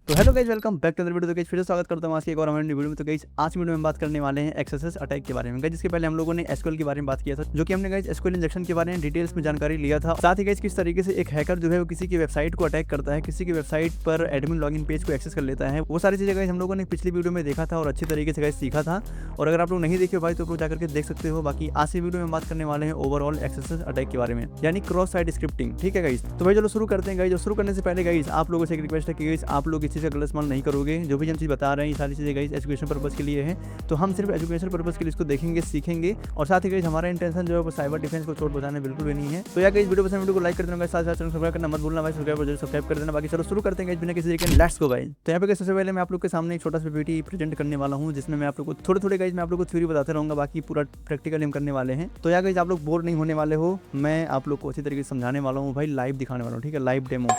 तो hello guys, welcome back to other video. तो guys फिर से स्वागत करता हूँ आज की एक और हमारी वीडियो में। तो गाइज आज की वीडियो में हम बात करने वाले हैं एक्सेस अटैक के बारे में। गाइज इसके पहले हम लोगों ने एसक्यूएल के बारे में बात किया था, जो कि हमने गाइज एसक्यूएल इंजेक्शन के बारे में डिटेल्स में जानकारी लिया था। साथ ही गाइज किस तरीके से एक हैकर जो है वो किसी की वेबसाइट को अटैक करता है, किसी की वेबसाइट पर एडमिन लॉगिन पेज को एक्सेस कर लेता है, वो सारी चीजें गाइज हम लोगों ने पिछली वीडियो में देखा था और अच्छी तरीके से गाइज सीखा था। और अगर आप लोग नहीं देखे भाई तो आप लोग जाकर के देख सकते हो। बाकी आज की वीडियो में बात करने वाले हैं ओवरऑल एक्सेस अटैक के बारे में, यानी क्रॉस साइट स्क्रिप्टिंग। ठीक है गाइज, तो भाई चलो शुरू करते हैं गाइज। और शुरू करने से पहले गाइज आप लोगों से एक रिक्वेस्ट है कि गाइज आप लोग इस चीज़ का गलत इस्तेमाल नहीं करोगे। जो भी हम चीज़ बता रहे हैं ये सारी चीज़ें गाइज एजुकेशन पर्पज़ के लिए है, तो हम सिर्फ एजुकेशन पर्पज़ के लिए इसको देखेंगे, सीखेंगे। और साथ ही गाइज हमारा इंटेंशन जो है वो साइबर डिफेंस को चोट पहुंचाने बिल्कुल भी नहीं है। तो या गाइज वीडियो पसंद वीडियो को लाइक कर देना, साथ साथ सब्सक्राइब करना मत भूलना भाई, सब्सक्राइब कर देना। बाकी चलो शुरू करते हैं गाइज बिना किसी तरीके के, लेट्स गो गाइज। तो यहाँ पे सबसे पहले मैं आप लोग के सामने एक छोटा सा पीपीटी प्रेजेंट करने वाला हूँ, जिसमें मैं आप लोग को थोड़े गाइज मैं आप लोग को थ्योरी बताते रहूँगा, बाकी पूरा प्रैक्टिकल हम करने वाले हैं। तो या गाइज आप लोग बोर नहीं होने वाले हो, मैं आप लोग को अच्छी तरीके से समझाने वाला हूँ भाई, लाइव दिखाने वाला हूँ। ठीक है, लाइव डेमो।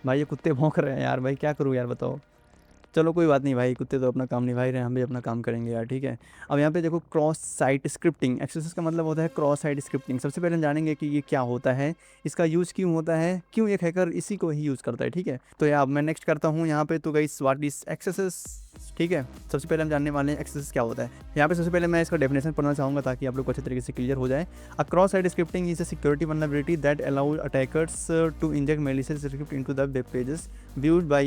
भाई ये कुत्ते भौंक रहे हैं यार, भाई क्या करूँ यार बताओ। चलो कोई बात नहीं भाई, कुत्ते तो अपना काम निभा ही रहे हैं, हम भी अपना काम करेंगे यार। ठीक है, अब यहाँ पे देखो क्रॉस साइट स्क्रिप्टिंग। एक्सेस का मतलब होता है क्रॉस साइट स्क्रिप्टिंग। सबसे पहले हम जानेंगे कि ये क्या होता है, इसका यूज़ क्यों होता है, क्यों एक हैकर इसी को ही यूज़ करता है। ठीक है, तो यार मैं नेक्स्ट करता हूँ यहाँ पे। तो गाइस व्हाट इज एक्सेस। ठीक है, सबसे पहले हम जानने वाले हैं एक्सेस क्या होता है। यहाँ पे सबसे पहले मैं इसका डेफिनेशन पढ़ना चाहूँगा ताकि आप लोग को अच्छे तरीके से क्लियर हो जाए। A cross site scripting is a security vulnerability that allow attackers to inject malicious script into the web pages viewed by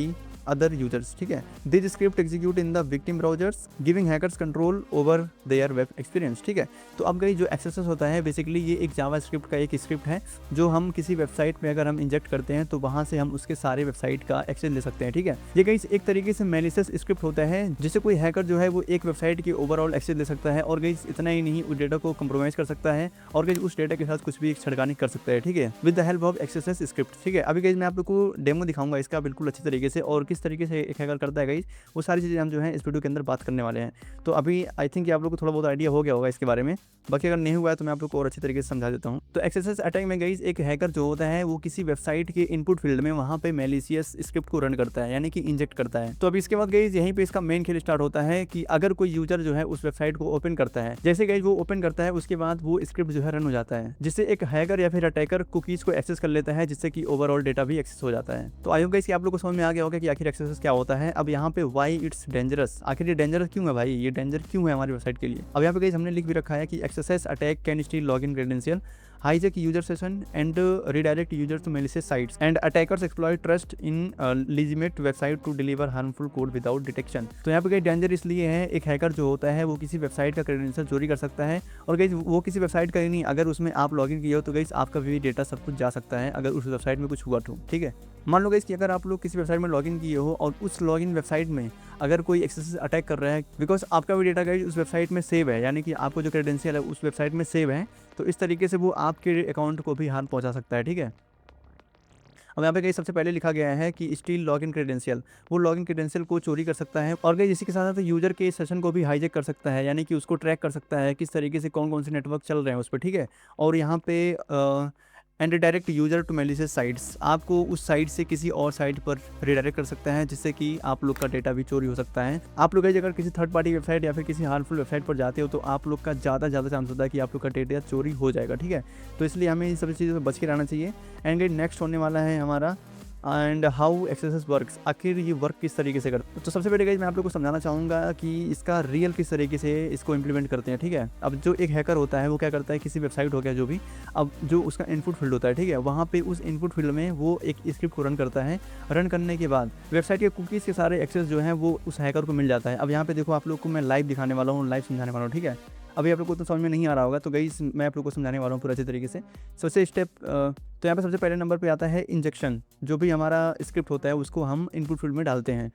other users। ठीक है, this script execute in the victim browsers giving hackers control over their web experience. ठीक है, तो अब गई जो access होता है बेसिकली ये एक जावा स्क्रिप्ट का एक स्क्रिप्ट है, जो हम किसी वेबसाइट में अगर हम इंजेक्ट करते हैं तो वहाँ से हम उसके सारे वेबसाइट का एक्सेस ले सकते हैं। ठीक है, ये गई एक तरीके से मैलिशियस स्क्रिप्ट होता है, जिससे कोई हैकर जो है वो एक वेबसाइट की ओवरऑल एक्सेस ले सकता है। और गई इतना ही नहीं, उस डेटा को कंप्रोमाइज कर सकता है और गई उस डेटा के साथ कुछ भी छेड़खानी कर सकता है। ठीक है, with the help of XSS script. ठीक है, अभी गई मैं आप लोग को डेमो दिखाऊंगा इसका बिल्कुल अच्छी तरीके से, और किस तरीके से एक हैकर करता है गाइस, वो सारी चीज़ें हम जो है इस वीडियो के अंदर बात करने वाले हैं। तो अभी आई थिंक आप लोग को थोड़ा बहुत आइडिया हो गया होगा इसके बारे में, बाकी अगर नहीं हुआ है तो मैं आप लोग को और अच्छी तरीके से समझा देता हूँ। तो एक्सेस अटैक में गाइस एक हैकर जो होता है वो किसी वेबसाइट के इनपुट फील्ड में वहाँ पे मैलिशियस स्क्रिप्ट को रन करता है, यानी कि इंजेक्ट करता है। तो अभी इसके बाद गाइस यहीं पे इसका मेन खेल स्टार्ट होता है कि अगर कोई यूजर जो है उस वेबसाइट को ओपन करता है, जैसे गाइस वो ओपन करता है उसके बाद वो स्क्रिप्ट जो है रन हो जाता है, जिससे एक हैकर या फिर अटैकर कुकीज को एक्सेस कर लेता है, जिससे कि ओवरऑल डेटा भी एक्सेस हो जाता है। तो आई होप गाइस कि आप लोग को समझ में आ गया होगा कि आखिर एक्सेस क्या होता है। अब यहाँ पे वाई इट्स डेंजरस, आखिर ये डेंजरस क्यों है भाई, ये डेंजर क्यों है हमारी वेबसाइट के लिए। अब यहाँ पे गाइस हमने लिख भी रखा है कि XSS attack can steal login credential, hijack user session and redirect users to malicious sites, and attackers exploit trust in legitimate website to deliver harmful code without detection। तो यहाँ पे कई डेंजर इसलिए है, एक हैकर जो होता है वो किसी वेबसाइट का क्रेडेंशियल चोरी कर सकता है, और गाइस वो किसी वेबसाइट का ही नहीं, अगर उसमें आप लॉगिन किए हो तो गाइस आपका भी डेटा सब कुछ जा सकता है अगर उस वेबसाइट में कुछ हुआ तो। ठीक है, मान लो गाइस कि अगर आप लोग किसी वेबसाइट में लॉगिन किए हो और उस लॉगिन वेबसाइट में अगर कोई एक्सेस अटैक कर रहा है, बिकॉज आपका भी डेटा गाइस उस वेबसाइट में सेव है, यानी कि आपको जो क्रेडेंशियल है उस वेबसाइट में सेव है, तो इस तरीके से वो आपके अकाउंट को भी हार्म पहुंचा सकता है। ठीक है, अब यहाँ पे कहीं सबसे पहले लिखा गया है कि स्टील लॉगिन क्रेडेंशियल, वो लॉगिन क्रेडेंशियल को चोरी कर सकता है, और कहीं इसी के साथ साथ यूजर के सेशन को भी हाईजेक कर सकता है, यानी कि उसको ट्रैक कर सकता है किस तरीके से कौन कौन से नेटवर्क चल रहे हैं उस पर। ठीक है, और यहाँ पे and direct user to malicious sites, आपको उस साइट से किसी और साइट पर रिडायरेक्ट कर सकता है, जिससे कि आप लोग का डेटा भी चोरी हो सकता है। आप लोग अगर किसी थर्ड पार्टी वेबसाइट या फिर किसी हार्मफुल वेबसाइट पर जाते हो तो आप लोग का ज़्यादा चांस होता है कि आप लोग का डेटा चोरी हो जाएगा। ठीक है, तो इसलिए हमें इन सभी चीज़ों से बच के रहना चाहिए। एंड नेक्स्ट होने वाला है हमारा एंड हाउ एक्सेस वर्क्स, आखिर ये वर्क किस तरीके से करता है। तो सबसे पहले गाइस मैं आप लोग को समझाना चाहूँगा कि इसका रियल किस तरीके से इसको इम्प्लीमेंट करते हैं। ठीक है, अब जो एक हैकर होता है वो क्या करता है, किसी वेबसाइट हो गया जो भी, अब जो उसका इनपुट फील्ड होता है, ठीक है, वहाँ पे उस इनपुट फील्ड में वो एक स्क्रिप्ट को रन करता है। रन करने के बाद वेबसाइट के कुकीज़ के सारे एक्सेस जो हैं वो उस हैकर को मिल जाता है। अब यहाँ पे देखो आप लोग को मैं लाइव दिखाने वाला हूँ, लाइव समझाने वाला हूँ। ठीक है, अभी आप लोग को तो समझ में नहीं आ रहा होगा, तो गाइस मैं आप लोग को समझाने वाला हूँ पूरा अच्छे तरीके से। सबसे स्टेप तो यहाँ पे सबसे पहले नंबर पे आता है इंजेक्शन, जो भी हमारा स्क्रिप्ट होता है उसको हम इनपुट फील्ड में डालते हैं।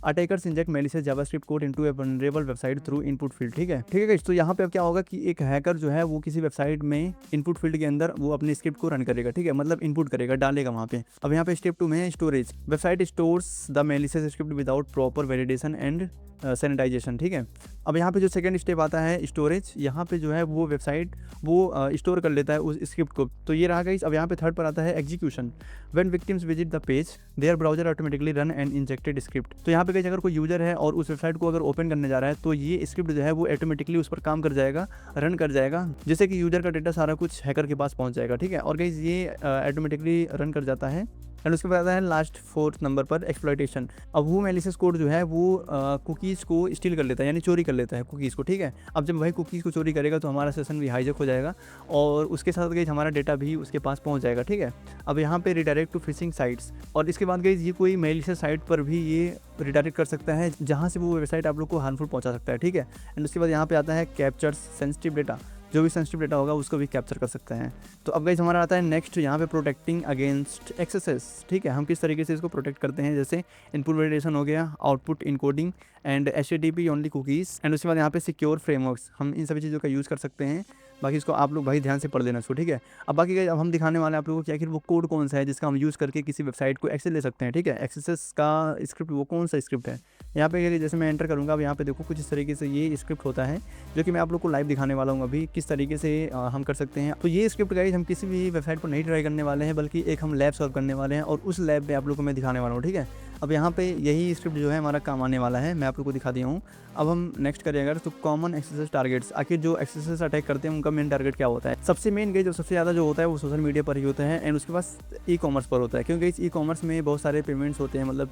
Attackers inject malicious javascript code into a vulnerable website through input field. ठीक है गाइस, तो यहाँ पे अब क्या होगा कि एक हैकर जो है वो किसी वेबसाइट में इनपुट फील्ड के अंदर वो अपने स्क्रिप्ट को रन करेगा। ठीक है, मतलब इनपुट करेगा, डालेगा वहाँ पे। अब यहाँ पे स्टेप 2 में है storage, website stores the malicious script without proper validation and sanitization. ठीक है, अब यहाँ पे जो सेकंड स्टेप आता है स्टोरेज, यहाँ पे जो है वो वेबसाइट वो स्टोर कर लेता है उस स्क्रिप्ट को। तो ये रहा गाइस। अब यहाँ पे थर्ड पर आता है execution, when victims visit the page their browser automatically run an injected script. तो यहाँ पे गाइस अगर कोई यूजर है और उस वेबसाइट को अगर ओपन करने जा रहा है तो ये स्क्रिप्ट जो है वो ऑटोमेटिकली उस पर काम कर जाएगा, रन कर जाएगा, जिससे कि यूजर का डेटा सारा कुछ हैकर के पास पहुँच जाएगा। ठीक है, और गाइस ये ऑटोमेटिकली रन कर जाता है एंड उसके बाद आता है लास्ट 4th नंबर पर एक्सप्लॉइटेशन। अब वो मेलिशियस कोड जो है वो कुकीज़ को स्टील कर लेता है, यानी चोरी कर लेता है कुकीज़ को, ठीक है। अब जब वही कुकीज़ को चोरी करेगा तो हमारा सेशन भी हाईजैक हो जाएगा और उसके साथ गाइस हमारा डेटा भी उसके पास पहुंच जाएगा, ठीक है। अब यहाँ पे रिडायरेक्ट टू फिशिंग साइट्स, और इसके बाद गाइस ये कोई मेलिशियस साइट पर भी ये रिडायरेक्ट कर सकता है जहाँ से वो वेबसाइट आप लोग को हार्मफुल पहुँचा सकता है, ठीक है। एंड उसके बाद यहाँ पे आता है कैप्चर्स सेंसिटिव डेटा, जो भी सेंसिटिव डेटा होगा उसको भी कैप्चर कर सकते हैं। तो अब गाइस हमारा आता है नेक्स्ट यहाँ पे प्रोटेक्टिंग अगेंस्ट एक्सेसेस, ठीक है। हम किस तरीके से इसको प्रोटेक्ट करते हैं, जैसे इनपुट वैलिडेशन हो गया, output encoding and HTTP only cookies, and उसके बाद यहाँ पे सिक्योर फ्रेमवर्क्स, हम इन सभी चीज़ों का यूज़ कर सकते हैं। बाकी इसको आप लोग भाई ध्यान से पढ़ लेना इसको, ठीक है। अब बाकी गाइस अब हम दिखाने वाले हैं आप लोगों को कि आखिर वो कोड कौन सा है जिसका हम यूज़ करके किसी वेबसाइट को एक्सेस ले सकते हैं, ठीक है। एक्सेस का स्क्रिप्ट वो कौन सा स्क्रिप्ट है, यहाँ पे जैसे मैं एंटर करूँगा, अब यहाँ पे देखो कुछ इस तरीके से ये स्क्रिप्ट होता है जो कि मैं आप लोग को लाइव दिखाने वाला हूँ अभी किस तरीके से हम कर सकते हैं। तो ये स्क्रिप्ट गाइस हम किसी भी वेबसाइट पर नहीं ट्राई करने वाले हैं, बल्कि एक हम लैब सॉल्व करने वाले हैं और उस लैब में आप लोग को मैं दिखाने वाला हूँ, ठीक है। अब यहाँ पे यही स्क्रिप्ट जो है हमारा काम आने वाला है, मैं आप लोग को दिखा दिया हूँ। अब हम नेक्स्ट करें अगर, तो कॉमन एक्सेस टारगेट्स, आखिर जो एक्सेस अटैक करते हैं उनका मेन टारगेट क्या होता है। सबसे मेन गई जो सबसे ज़्यादा जो होता है वो सोशल मीडिया पर ही होता है एंड उसके पास ई-कॉमर्स पर होता है, क्योंकि इस ई-कॉमर्स में बहुत सारे पेमेंट्स होते हैं, मतलब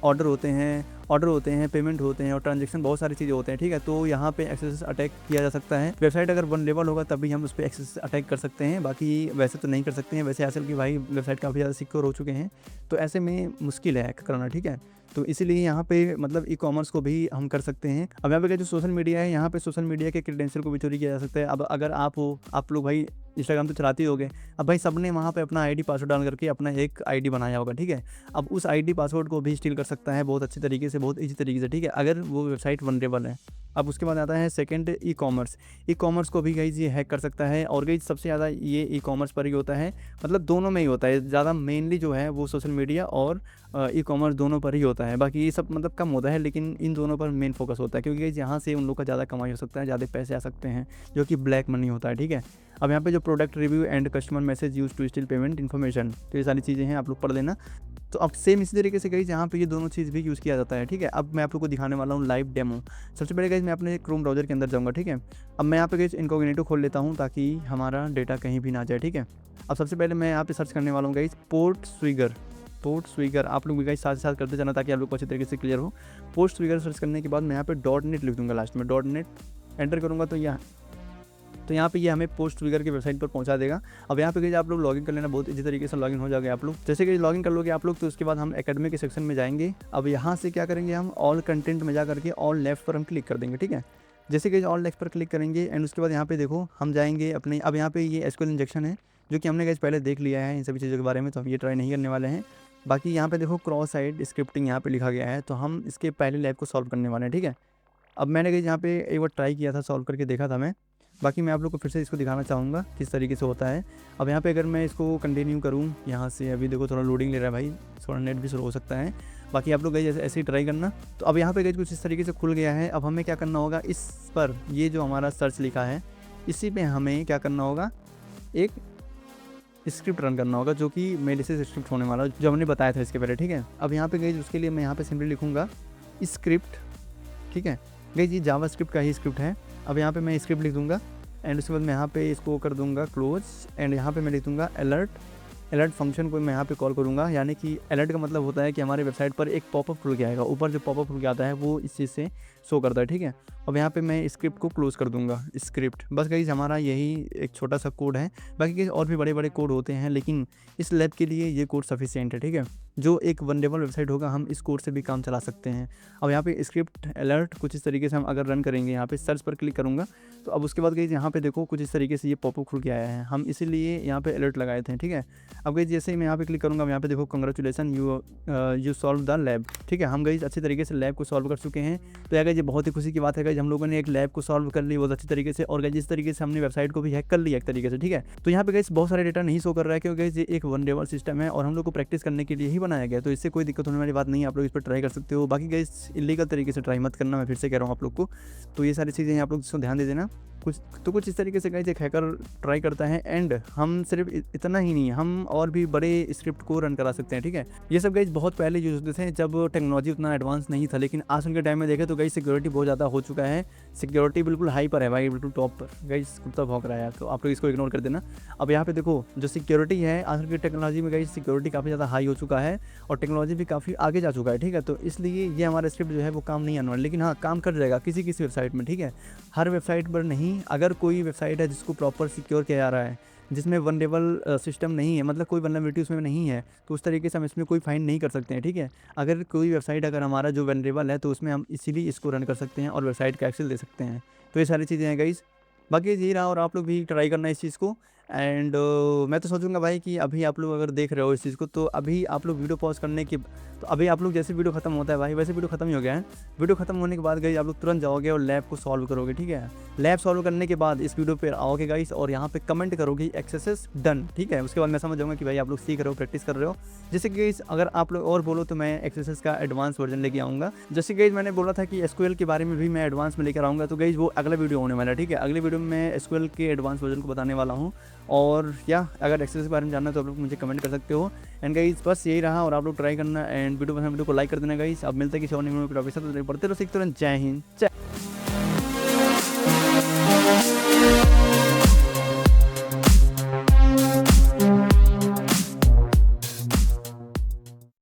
ऑर्डर होते हैं, पेमेंट होते हैं और ट्रांजैक्शन, बहुत सारी चीज़ें होते हैं, ठीक है। तो यहाँ पे एक्सेस अटैक किया जा सकता है। वेबसाइट अगर वनरेबल होगा तभी हम उस पर एक्सेस अटैक कर सकते हैं, बाकी वैसे तो नहीं कर सकते हैं। वैसे आजकल की भाई वेबसाइट काफ़ी ज़्यादा सिक्योर हो चुके हैं, तो ऐसे में मुश्किल है हैक करना, ठीक है। तो इसीलिए यहाँ पे मतलब ई-कॉमर्स को भी हम कर सकते हैं। अब यहाँ पे जो सोशल मीडिया है, यहाँ पे सोशल मीडिया के क्रेडेंशियल को भी चोरी किया जा सकता है। अब अगर आप लोग भाई इंस्टाग्राम तो चलाते ही होगे, अब भाई सबने वहाँ पे अपना आईडी पासवर्ड डाल करके अपना एक आईडी बनाया होगा, ठीक है। अब उस आईडी पासवर्ड को भी स्टील कर सकता है बहुत अच्छी तरीके से, बहुत ईजी तरीके से, ठीक है, अगर वो वेबसाइट वनरेबल है। अब उसके बाद आता है सेकंड ई-कॉमर्स को भी गाइज ये हैक कर सकता है, और गाइज सबसे ज़्यादा ये ई-कॉमर्स पर ही होता है, मतलब दोनों में ही होता है ज़्यादा, मेनली जो है वो सोशल मीडिया और ई-कॉमर्स दोनों पर ही होता है। बाकी ये सब मतलब कम होता है, लेकिन इन दोनों पर मेन फोकस होता है, क्योंकि यहाँ से उन लोग का ज़्यादा कमाई हो सकता है, ज़्यादा पैसे आ सकते हैं, जो कि ब्लैक मनी होता है, ठीक है। अब यहाँ पे जो product review and customer message use to steal payment information, तो ये सारी चीज़ें हैं, आप लोग पढ़ लेना। तो अब सेम इसी तरीके से गाइस यहाँ पे ये दोनों चीज़ भी यूज़ किया जाता है, ठीक है। अब मैं आप लोग को दिखाने वाला हूँ लाइव डेमो। सबसे पहले गाइस मैं अपने क्रोम ब्राउज़र के अंदर जाऊँगा, ठीक है। अब मैं यहाँ पे गाइस इनकॉग्निटो खोल लेता हूँ ताकि हमारा डेटा कहीं भी ना जाए, ठीक है। अब सबसे पहले मैं यहाँ पे सर्च करने वाला हूँ गाइस पोर्ट स्विगर, आप लोग भी गाइस साथ साथ करते जाना ताकि आप लोग को अच्छे तरीके से क्लियर हो। पोर्ट स्विगर सर्च करने के बाद मैं यहाँ पे .net लिख दूँगा, लास्ट में .net एंटर करूँगा तो यहाँ पे ये हमें पोस्ट ट्रिगर की वेबसाइट पर पहुँचा देगा। अब यहाँ पे आप लोग लॉगिन कर लेना, बहुत इसी तरीके से लॉगिन हो जाएगा आप लोग। जैसे कि लॉगिन कर लोगे आप लोग, तो उसके बाद हम एकेडमी के सेक्शन में जाएंगे। अब यहाँ से क्या करेंगे, हम ऑल कंटेंट में जा करके ऑल लेफ्ट पर हम क्लिक कर देंगे, ठीक है। जैसे कि ऑल लेफ्ट पर क्लिक करेंगे एंड उसके बाद यहाँ पे देखो हम जाएंगे अपने, अब यहाँ पे ये एसक्यूएल इंजेक्शन है जो कि हमने गाइस पहले देख लिया है इन सभी चीज़ों के बारे में, तो हम ये ट्राई नहीं करने वाले हैं। बाकी यहाँ पे देखो क्रॉस साइट स्क्रिप्टिंग यहाँ पे लिखा गया है, तो हम इसके पहले लैब को सॉल्व करने वाले हैं, ठीक है। अब मैंने गाइस यहाँ पे एक बार ट्राई किया था, सॉल्व करके देखा था मैं। बाकी मैं आप लोग को फिर से इसको दिखाना चाहूँगा किस तरीके से होता है। अब यहाँ पे अगर मैं इसको कंटिन्यू करूँ यहाँ से, अभी देखो थोड़ा लोडिंग ले रहा है भाई, थोड़ा नेट भी स्लो हो सकता है। बाकी आप लोग गए जैसे ऐसे ही ट्राई करना। तो अब यहाँ पे गए कुछ इस तरीके से खुल गया है। अब हमें क्या करना होगा, इस पर ये जो हमारा सर्च लिखा है इसी पे हमें क्या करना होगा, एक स्क्रिप्ट रन करना होगा जो कि मेलिशियस स्क्रिप्ट होने वाला जो हमने बताया था इसके पहले, ठीक है। अब यहाँ पे गई उसके लिए मैं यहाँ पे सिंपली लिखूँगा स्क्रिप्ट, ठीक है। गई जी जावा स्क्रिप्ट का ही स्क्रिप्ट है। अब यहाँ पे मैं स्क्रिप्ट लिख दूँगा एंड उसके बाद मैं यहाँ पे इसको कर दूँगा क्लोज एंड यहाँ पे मैं लिख दूँगा अलर्ट फंक्शन को मैं यहाँ पे कॉल करूँगा। यानी कि अलर्ट का मतलब होता है कि हमारे वेबसाइट पर एक पॉपअप खुल के आएगा, ऊपर जो पॉपअप खुल के आता है वो इस चीज़ से शो करता है, ठीक है। अब यहाँ पे मैं स्क्रिप्ट को क्लोज कर दूँगा, स्क्रिप्ट बस गाइस हमारा यही एक छोटा सा कोड है। बाकी और भी बड़े बड़े कोड होते हैं, लेकिन इस लैब के लिए ये कोड सफिशिएंट है, ठीक है। जो एक वनरेबल वेबसाइट होगा हम इस कोड से भी काम चला सकते हैं। अब यहाँ पे स्क्रिप्ट अलर्ट कुछ इस तरीके से हम अगर रन करेंगे, यहाँ पे सर्च पर क्लिक करूँगा तो अब उसके बाद गाइस यहाँ पे देखो कुछ इस तरीके से ये पॉपअप खुल के आया है, हम इसीलिए यहाँ पे अलर्ट लगाए थे, ठीक है। अब गाइस जैसे ही मैं यहाँ पे क्लिक करूँगा, यहाँ पे देखो congratulation you solve the lab, ठीक है। हम गाइस अच्छे तरीके से लैब को सॉल्व कर चुके हैं। तो यार ये बहुत ही खुशी की बात है गाइस, हम लोगों ने एक लैब को सॉल्व कर ली बहुत अच्छी तरीके से, और गाइस जिस तरीके से हमने वेबसाइट को भी हैक कर लिया एक तरीके से, ठीक है। तो यहाँ पे गाइस बहुत सारे डेटा नहीं शो कर रहा है क्योंकि ये एक वनरेबल सिस्टम है और हम लोग को प्रैक्टिस करने के लिए ही बनाया गया, तो इससे कोई दिक्कत होने वाली बात नहीं है, आप लोग इस पर ट्राई कर सकते हो। बाकी गाइस इलीगल तरीके से ट्राई मत करना, मैं फिर से कह रहा हूँ आप लोग को। तो ये सारी चीज़ें आप लोग इसको ध्यान दे देना। कुछ इस तरीके से गाइस एक हैकर ट्राई करता है। एंड हम सिर्फ इतना ही नहीं, हम और भी बड़े स्क्रिप्ट को रन करा सकते हैं, ठीक है। ये सब गाइस बहुत पहले यूज होते थे जब टेक्नोलॉजी उतना एडवांस नहीं था, लेकिन आजकल के टाइम में देखें तो गाइस सिक्योरिटी बहुत ज़्यादा हो चुका है। सिक्योरिटी बिल्कुल हाई पर है भाई, बिल्कुल टॉप पर। गाइस कुत्ता भौंक रहा है यार, तो आप लोग इसको इग्नोर कर देना। अब यहाँ पे देखो जो सिक्योरिटी है आजकल की टेक्नोलॉजी में गाइस सिक्योरिटी काफ़ी ज़्यादा हाई हो चुका है और टेक्नोलॉजी भी काफ़ी आगे जा चुका है, ठीक है। तो इसलिए ये हमारा स्क्रिप्ट जो है वो काम नहीं आने वाला, लेकिन हाँ काम कर जाएगा किसी किसी वेबसाइट में, ठीक है। हर वेबसाइट पर नहीं, अगर कोई वेबसाइट है जिसको प्रॉपर सिक्योर किया जा रहा है, जिसमें वनरेबल सिस्टम नहीं है, मतलब कोई वनरेबिलिटी उसमें नहीं है, तो उस तरीके से हम इसमें कोई फाइन नहीं कर सकते हैं, ठीक है। अगर कोई वेबसाइट अगर हमारा जो वनरेबल है तो उसमें हम इसीलिए इसको रन कर सकते हैं और वेबसाइट का एक्सेस दे सकते हैं। तो ये सारी चीज़ें हैं गाइस, बाकी यही रहा और आप लोग भी ट्राई करना इस चीज़ को। एंड मैं तो सोचूंगा भाई कि अभी आप लोग अगर देख रहे हो इस चीज़ को, तो अभी आप लोग वीडियो पॉज करने के, तो अभी आप लोग जैसे वीडियो खत्म होता है भाई वैसे वीडियो खत्म ही हो गया है। वीडियो खत्म होने के बाद गाइस आप लोग तुरंत जाओगे और लैब को सॉल्व करोगे, ठीक है। लैब सॉल्व करने के बाद इस वीडियो पर आओगे गाइस और यहाँ पे कमेंट करोगे एक्सेस डन, ठीक है। उसके बाद मैं समझ जाऊँगा कि भाई आप लोग सीख रहे हो, प्रैक्टिस कर रहे हो। जैसे कि गाइस अगर आप लोग और बोलो तो मैं एक्सेस का एडवांस वर्जन लेके आऊँगा। जैसे गाइस मैंने बोला था कि एसक्यूएल के बारे में भी मैं एडवांस में लेकर आऊँगा, तो गाइस वो अगला वीडियो होने वाला है, ठीक है। अगले वीडियो में मैं एसक्यूएल के एडवांस वर्जन को बताने वाला हूँ। और या अगर एक्सेस के बारे में जानना है तो आप लोग मुझे कमेंट कर सकते हो। एंड गाइस बस यही रहा और आप लोग ट्राई करना एंड वीडियो पसंद वीडियो को लाइक कर देना गाइस। अब मिलते हैं किसी और न्यू वीडियो के टॉपिक के साथ, पढ़ते रहो सीखते रहो। जय हिंद, जय